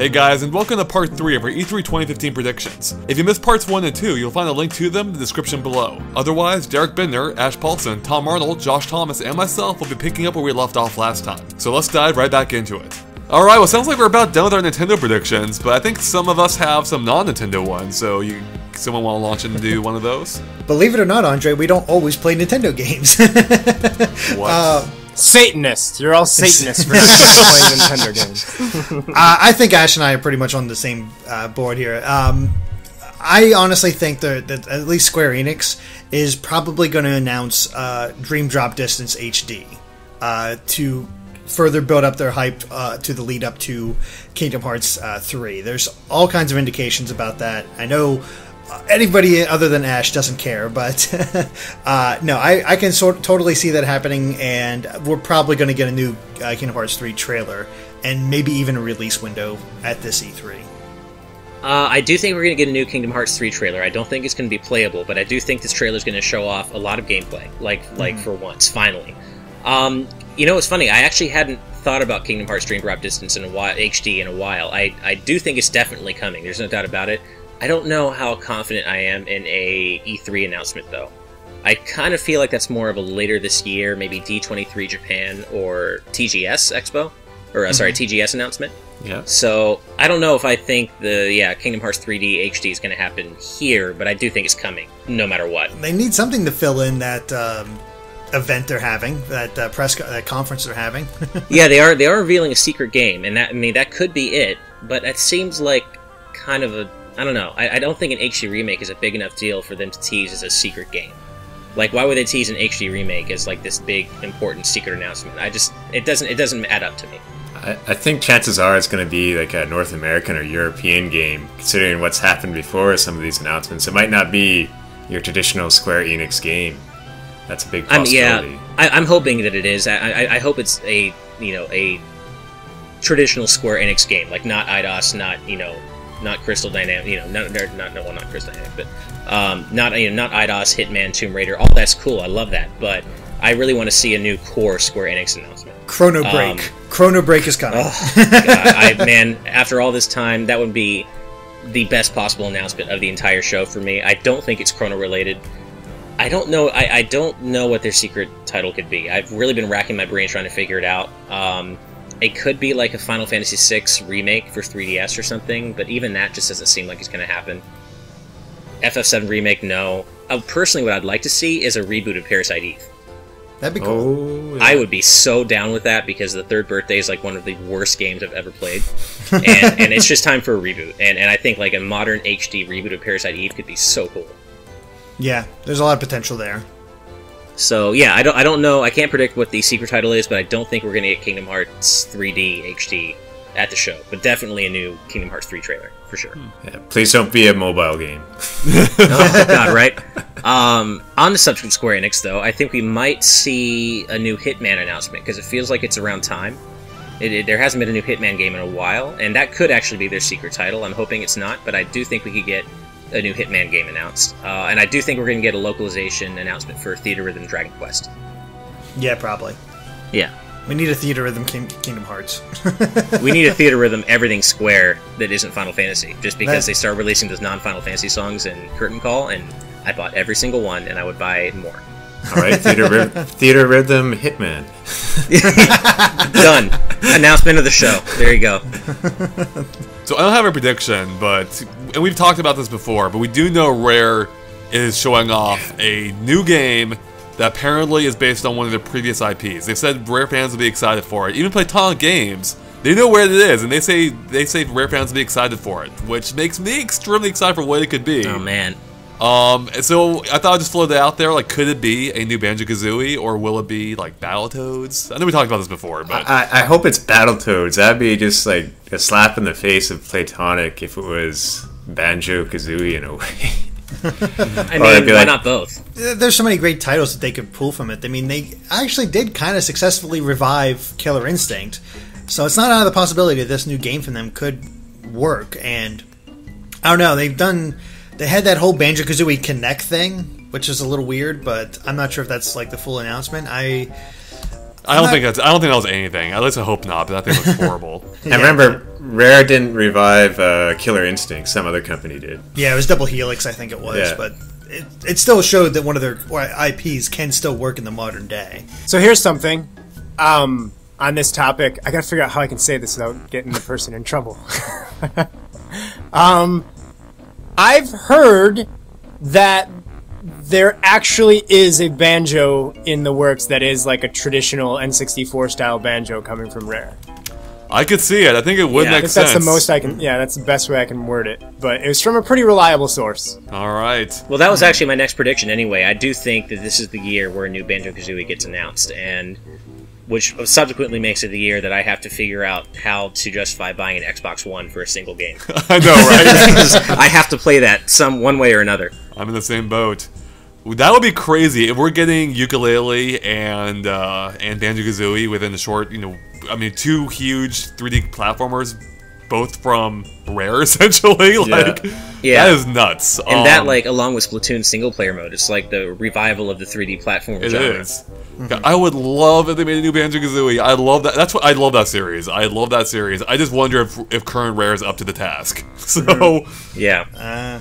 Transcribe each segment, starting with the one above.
Hey guys, and welcome to part 3 of our E3 2015 predictions. If you missed parts 1 and 2, you'll find a link to them in the description below. Otherwise, Derek Bindner, Ash Paulson, Tom Arnold, Josh Thomas, and myself will be picking up where we left off last time. So let's dive right back into it. Alright, well sounds like we're about done with our Nintendo predictions, but I think some of us have some non-Nintendo ones, so someone want to launch into one of those? Believe it or not, Andre, we don't always play Nintendo games. What? Satanists. You're all Satanists for not playing Nintendo games. I think Ash and I are pretty much on the same board here. I honestly think that at least Square Enix is probably going to announce Dream Drop Distance HD to further build up their hype to the lead up to Kingdom Hearts 3. There's all kinds of indications about that. I know anybody other than Ash doesn't care, but no, I can totally see that happening, and we're probably going to get a new Kingdom Hearts 3 trailer, and maybe even a release window at this E3. I do think we're going to get a new Kingdom Hearts 3 trailer. I don't think it's going to be playable, but I do think this trailer is going to show off a lot of gameplay, like for once, finally. You know, it's funny, I actually hadn't thought about Kingdom Hearts Dream Drop Distance in a while, HD in a while. I do think it's definitely coming, there's no doubt about it. I don't know how confident I am in a E3 announcement, though. I kind of feel like that's more of a later this year, maybe D23 Japan or TGS Expo, or sorry, TGS announcement. Yeah. So I don't know if I think the Kingdom Hearts 3D HD is going to happen here, but I do think it's coming, no matter what. They need something to fill in that event they're having, that that conference they're having. Yeah, they are revealing a secret game, and that could be it. But it seems like kind of a, I don't know. I don't think an HD remake is a big enough deal for them to tease as a secret game. Like, why would they tease an HD remake as like this big important secret announcement? It doesn't add up to me. I think chances are it's going to be like a North American or European game, considering what's happened before with some of these announcements. It might not be your traditional Square Enix game. That's a big possibility. I'm hoping that it is. I hope it's a traditional Square Enix game, like not IDOS, not Crystal Dynamics, not Crystal Dynamics, but not IDOS, Hitman, Tomb Raider. All that's cool. I love that, but I really want to see a new core Square Enix announcement. Chrono Break. Chrono Break is coming. Oh, God, man, after all this time, that would be the best possible announcement of the entire show for me. I don't think it's Chrono related. I don't know. I don't know what their secret title could be. I've really been racking my brain trying to figure it out. It could be like a Final Fantasy VI remake for 3DS or something, but even that just doesn't seem like it's going to happen. FF7 remake, no. Personally, what I'd like to see is a reboot of Parasite Eve. That'd be cool. Oh, yeah. I would be so down with that, because The Third Birthday is like one of the worst games I've ever played. and it's just time for a reboot. And I think like a modern HD reboot of Parasite Eve could be so cool. Yeah, there's a lot of potential there. So yeah, I don't know. I can't predict what the secret title is, but I don't think we're going to get Kingdom Hearts 3D HD at the show. But definitely a new Kingdom Hearts 3 trailer for sure. Yeah, please don't be a mobile game. Oh God, right? On the subject of Square Enix, though, I think we might see a new Hitman announcement, because it feels like it's around time. There hasn't been a new Hitman game in a while, and that could actually be their secret title. I'm hoping it's not, but I do think we could get a new Hitman game announced. And I do think we're going to get a localization announcement for Theater Rhythm Dragon Quest. Yeah, probably. Yeah. We need a Theater Rhythm Kingdom Hearts. We need a Theater Rhythm everything Square that isn't Final Fantasy, just because they start releasing those non-Final Fantasy songs in Curtain Call, and I bought every single one, and I would buy more. Alright, Theater Rhythm Hitman. Done. Announcement of the show. There you go. So I don't have a prediction, and we've talked about this before, but we do know Rare is showing off a new game that apparently is based on one of their previous IPs. They've said Rare fans will be excited for it. Even Platonic Games, they know where it is, and they say Rare fans will be excited for it, which makes me extremely excited for what it could be. Oh man. So I thought I'd just float it out there, like, could it be a new Banjo-Kazooie, or will it be, like, Battletoads? I know we talked about this before, but I hope it's Battletoads. That'd be just like a slap in the face of Platonic if it was Banjo-Kazooie in a way. I mean, why not both? There's so many great titles that they could pull from it. I mean, they actually did kind of successfully revive Killer Instinct, so it's not out of the possibility that this new game from them could work. And I don't know, they had that whole Banjo-Kazooie Connect thing, which is a little weird, but I'm not sure if that's like the full announcement. I don't think that was anything. At least I hope not. But that thing looks horrible. I remember Rare didn't revive Killer Instinct. Some other company did. Yeah, it was Double Helix, I think it was. Yeah. But it still showed that one of their IPs can still work in the modern day. So here's something on this topic. I gotta figure out how I can say this without getting the person in trouble. I've heard that there actually is a banjo in the works that is like a traditional N64 style banjo coming from Rare. I could see it. I think it would make sense. That's the most I can. Yeah, that's the best way I can word it. But it was from a pretty reliable source. All right. Well, that was actually my next prediction anyway. I do think that this is the year where a new Banjo-Kazooie gets announced, and which subsequently makes it the year that I have to figure out how to justify buying an Xbox One for a single game. I know, right? I have to play that one way or another. I'm in the same boat. That would be crazy if we're getting Yooka-Laylee and Banjo-Kazooie within a short, two huge 3D platformers, both from Rare, essentially. That is nuts. And that, along with Splatoon single-player mode, it's like the revival of the 3D platformer genre. It is. I would love if they made a new Banjo-Kazooie. I love that. That's what I love that series. I love that series. I just wonder if current Rare is up to the task. So, yeah,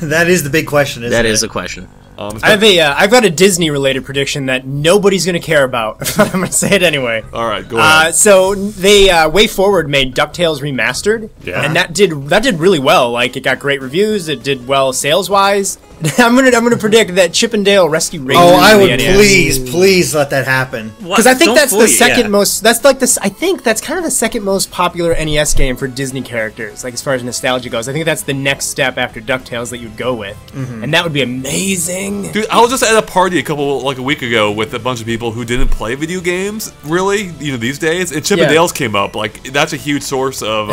that is the big question. Isn't that it? is a question. I've got a Disney-related prediction that nobody's going to care about. I'm going to say it anyway. All right, go ahead. So they Way Forward made DuckTales Remastered, and that did really well. Like, it got great reviews. It did well sales-wise. I'm gonna predict that Chip and Dale Rescue Rangers. Oh, I would please let that happen. Because I think that's the second most. That's like this. I think that's kind of the second most popular NES game for Disney characters. Like as far as nostalgia goes, I think that's the next step after DuckTales that you'd go with, and that would be amazing. Dude, I was just at a party a week ago with a bunch of people who didn't play video games really, these days, and Chip and Dale's came up. Like that's a huge source of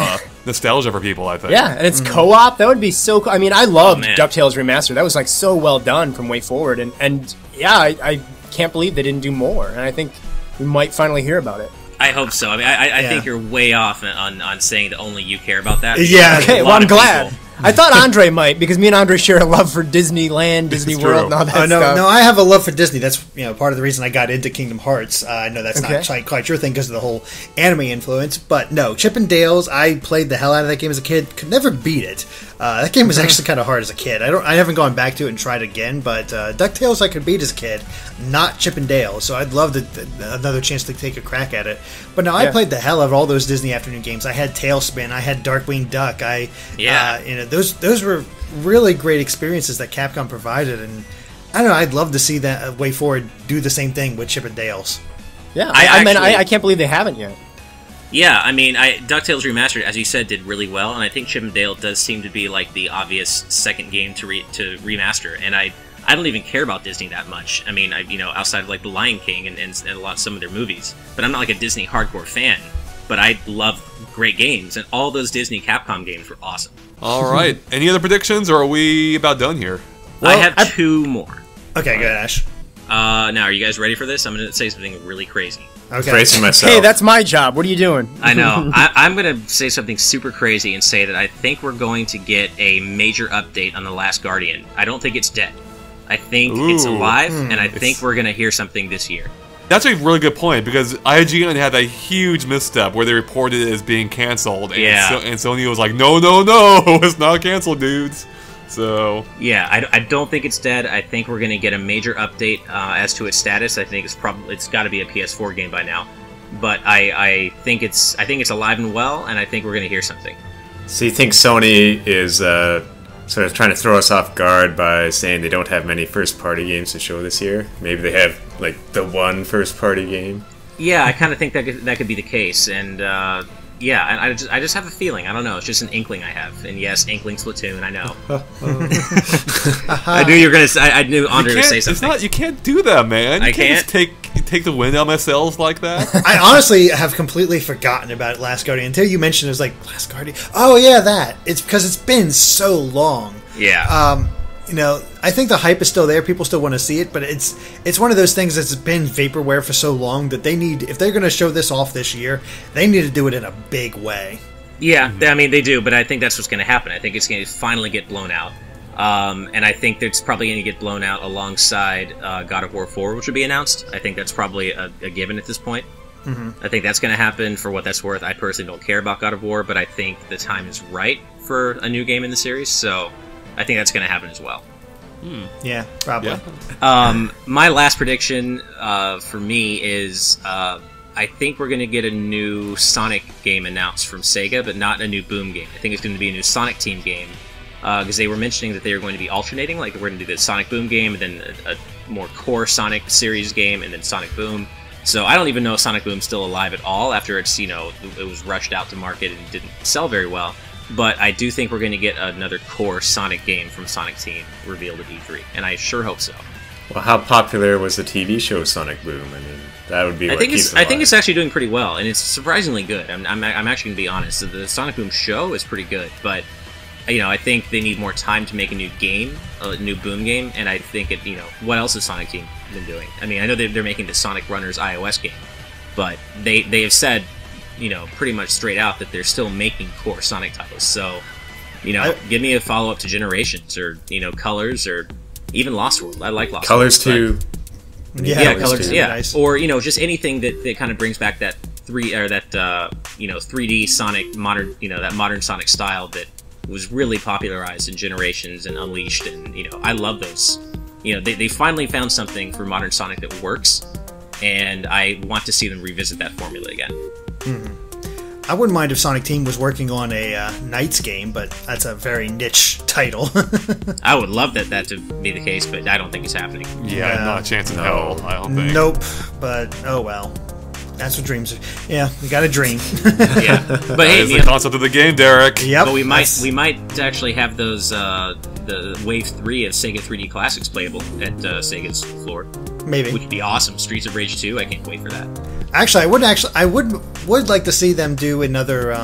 nostalgia for people, I think. Yeah, and it's co-op. That would be so cool. I mean, I loved DuckTales Remastered. That was like so well done from Way Forward, and I can't believe they didn't do more. And I think we might finally hear about it. I hope so. I mean, I think you're way off on saying that only you care about that. Yeah. Okay. Well, I'm glad. I thought Andre might, because me and Andre share a love for Disneyland, Disney World, and all that stuff. No, I have a love for Disney. That's part of the reason I got into Kingdom Hearts. I know that's not quite your thing because of the whole anime influence, but no, Chip and Dale's. I played the hell out of that game as a kid. Could never beat it. That game was actually kind of hard as a kid. I haven't gone back to it and tried it again, but DuckTales I could beat as a kid, not Chip and Dale. So I'd love another chance to take a crack at it. But no, I played the hell out of all those Disney afternoon games. I had Tailspin. I had Darkwing Duck. Those were really great experiences that Capcom provided, and I don't know. I'd love to see that Way Forward do the same thing with Chip and Dale's. Yeah, I can't believe they haven't yet. Yeah, I mean, DuckTales Remastered, as you said, did really well, and I think Chip and Dale does seem to be like the obvious second game to remaster. And I don't even care about Disney that much. I mean, outside of like The Lion King and some of their movies, but I'm not like a Disney hardcore fan. But I love great games, and all those Disney Capcom games were awesome. All right. Any other predictions, or are we about done here? Well, I have two more. Okay, go ahead, Ash. Now, are you guys ready for this? I'm going to say something really crazy. Okay. Bracing myself. Hey, that's my job. What are you doing? I know. I'm going to say something super crazy and say that I think we're going to get a major update on The Last Guardian. I don't think it's dead. I think it's alive, and I think we're going to hear something this year. That's a really good point, because IGN had a huge misstep where they reported it as being canceled, and Sony was like, no, it's not canceled, dudes. So yeah, I don't think it's dead. I think we're going to get a major update as to its status. I think it's got to be a PS4 game by now, but I think it's alive and well, and I think we're going to hear something. So you think Sony is sort of trying to throw us off guard by saying they don't have many first-party games to show this year? Maybe they have like the one first-party game. Yeah, I kind of think that could be the case, and and I just have a feeling. I don't know. It's just an inkling I have, and yes, inkling Splatoon. I know. I knew you were gonna. I knew Andre would say something. You can't do that, man. You can't just take the wind out of my sails like that. I honestly have completely forgotten about Last Guardian until you mentioned it. Was like Last Guardian. Oh yeah, that. It's because it's been so long. Yeah. I think the hype is still there. People still want to see it, but it's one of those things that's been vaporware for so long that they need, if they're going to show this off this year, they need to do it in a big way. Yeah, I mean, they do, but I think that's what's going to happen. I think it's going to finally get blown out. And I think that's probably going to get blown out alongside God of War 4, which will be announced. I think that's probably a given at this point. I think that's going to happen for what that's worth. I personally don't care about God of War, but I think the time is right for a new game in the series, so I think that's going to happen as well. Yeah, probably. Yeah. My last prediction for me is I think we're going to get a new Sonic game announced from Sega, but not a new Boom game. I think it's going to be a new Sonic Team game, because they were mentioning that they were going to be alternating, like we're going to do the Sonic Boom game, and then a more core Sonic series game, and then Sonic Boom. So I don't even know if Sonic Boom's still alive at all after it's, it was rushed out to market and didn't sell very well. But I do think we're going to get another core Sonic game from Sonic Team revealed at E3, and I sure hope so. Well, how popular was the TV show Sonic Boom? I mean, that would be what keeps it alive. I think it's actually doing pretty well, and it's surprisingly good. I'm actually going to be honest. The Sonic Boom show is pretty good, but I think they need more time to make a new game, a new Boom game, and I think what else has Sonic Team been doing? I mean, I know they're making the Sonic Runners iOS game, but they have said, pretty much straight out that they're still making core Sonic titles. So, give me a follow-up to Generations, or, Colors, or even Lost World. I like Lost Colors World. Colors 2. Yeah, Colors 2. Yeah. Nice. Or, just anything that kind of brings back that 3D Sonic modern, that modern Sonic style that was really popularized in Generations and Unleashed, and I love those. They finally found something for modern Sonic that works, and I want to see them revisit that formula again. I wouldn't mind if Sonic Team was working on a Knights game, but that's a very niche title. I would love that to be the case, but I don't think it's happening. Yeah, not a chance in hell, I don't think. Nope, but oh well. That's what dreams are. Yeah, we got a dream. Yeah, but That is the concept of the game, Derek. Yep. But we might actually have those the Wave 3 of Sega 3D Classics playable at Sega's floor. Maybe. Which would be awesome. Streets of Rage 2. I can't wait for that. Actually, I would like to see them do another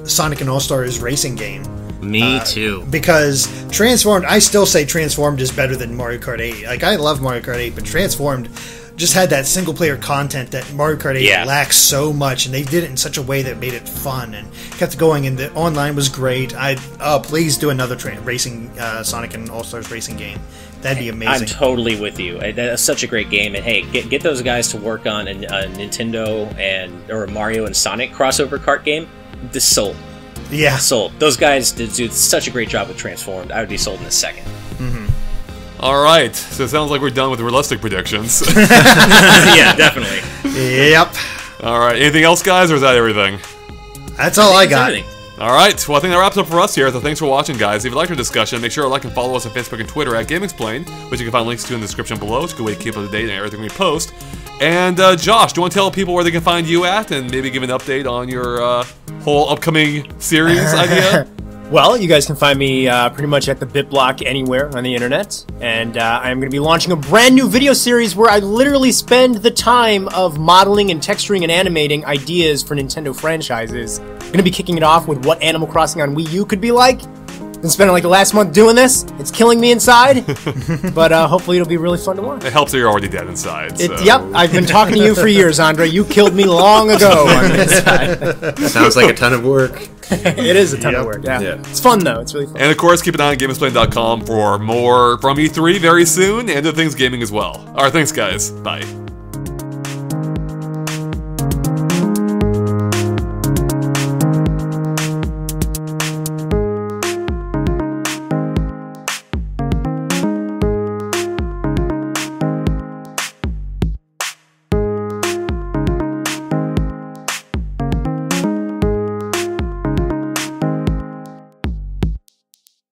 Sonic and All Stars racing game. Me too. Because Transformed, I still say Transformed is better than Mario Kart 8. Like, I love Mario Kart 8, but Transformed just had that single player content that Mario Kart 8 lacks so much, and they did it in such a way that made it fun and kept going, and the online was great. Please do another racing Sonic and All Stars racing game. That'd be amazing. I'm totally with you. That's such a great game, and hey, get those guys to work on a Nintendo or a Mario and Sonic crossover kart game. This sold. Yeah, sold. Those guys did do such a great job with Transformed. I would be sold in a second. All right, so it sounds like we're done with realistic predictions. Yeah, definitely. Yep. All right, anything else, guys, or is that everything? That's all I got. Everything. All right, well, I think that wraps up for us here, so thanks for watching, guys. If you liked our discussion, make sure to like and follow us on Facebook and Twitter at GameXplain, which you can find links to in the description below. It's a good way to keep up to date on everything we post. And, Josh, do you want to tell people where they can find you at, and maybe give an update on your whole upcoming series idea? Well, you guys can find me pretty much at the BitBlock anywhere on the internet, and I'm going to be launching a brand new video series where I literally spend the time of modeling and texturing and animating ideas for Nintendo franchises. I'm going to be kicking it off with what Animal Crossing on Wii U could be like. Been spending like the last month doing this. It's killing me inside, but hopefully it'll be really fun to watch. It helps that you're already dead inside. So. Yep, I've been talking to you for years, Andre. You killed me long ago on the inside. Sounds like a ton of work. It is a ton of work, yeah. It's fun, though. It's really fun. And, of course, keep an eye on GameXplain.com for more from E3 very soon, and other things gaming as well. All right, thanks, guys. Bye.